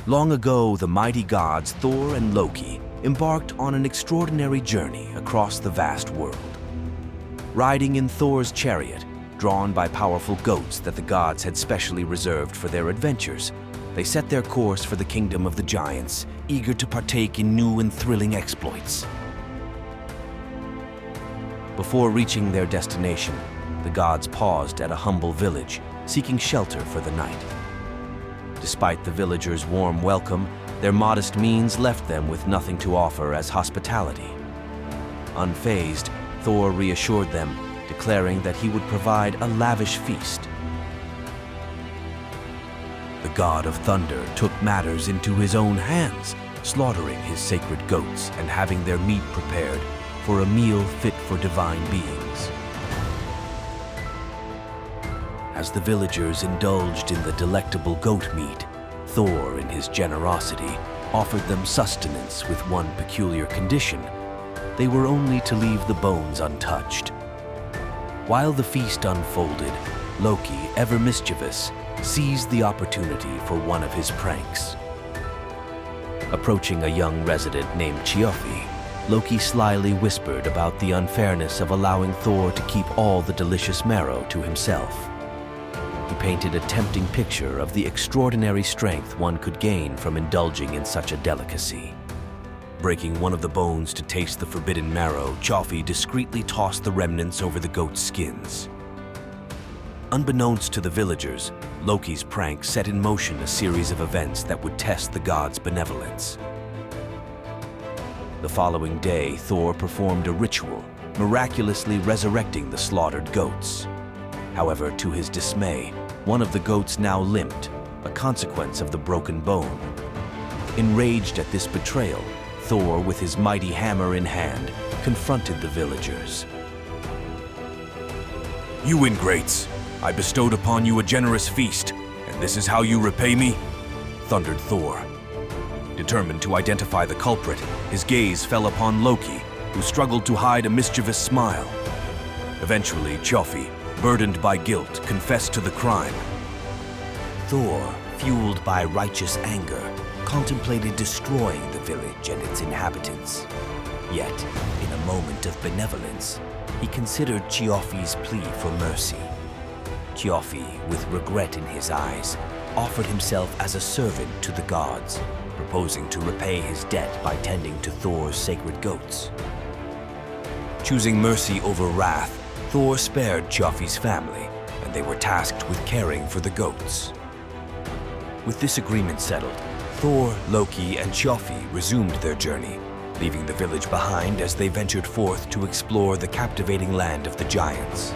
Long ago, the mighty gods Thor and Loki embarked on an extraordinary journey across the vast world. Riding in Thor's chariot, drawn by powerful goats that the gods had specially reserved for their adventures, they set their course for the kingdom of the giants, eager to partake in new and thrilling exploits. Before reaching their destination, the gods paused at a humble village, seeking shelter for the night. Despite the villagers' warm welcome, their modest means left them with nothing to offer as hospitality. Unfazed, Thor reassured them, declaring that he would provide a lavish feast. The god of thunder took matters into his own hands, slaughtering his sacred goats and having their meat prepared for a meal fit for divine beings. As the villagers indulged in the delectable goat meat, Thor, in his generosity, offered them sustenance with one peculiar condition: they were only to leave the bones untouched. While the feast unfolded, Loki, ever mischievous, seized the opportunity for one of his pranks. Approaching a young resident named Thjalfi, Loki slyly whispered about the unfairness of allowing Thor to keep all the delicious marrow to himself. He painted a tempting picture of the extraordinary strength one could gain from indulging in such a delicacy. Breaking one of the bones to taste the forbidden marrow, Thjalfi discreetly tossed the remnants over the goat's skins. Unbeknownst to the villagers, Loki's prank set in motion a series of events that would test the gods' benevolence. The following day, Thor performed a ritual, miraculously resurrecting the slaughtered goats. However, to his dismay, one of the goats now limped, a consequence of the broken bone. Enraged at this betrayal, Thor, with his mighty hammer in hand, confronted the villagers. "You ingrates! I bestowed upon you a generous feast, and this is how you repay me?" thundered Thor. Determined to identify the culprit, his gaze fell upon Loki, who struggled to hide a mischievous smile. Eventually, Thjalfi, burdened by guilt, confessed to the crime. Thor, fueled by righteous anger, contemplated destroying the village and its inhabitants. Yet, in a moment of benevolence, he considered Thjalfi's plea for mercy. Thjalfi, with regret in his eyes, offered himself as a servant to the gods, proposing to repay his debt by tending to Thor's sacred goats. Choosing mercy over wrath, Thor spared Thjalfi's family, and they were tasked with caring for the goats. With this agreement settled, Thor, Loki, and Thjalfi resumed their journey, leaving the village behind as they ventured forth to explore the captivating land of the giants.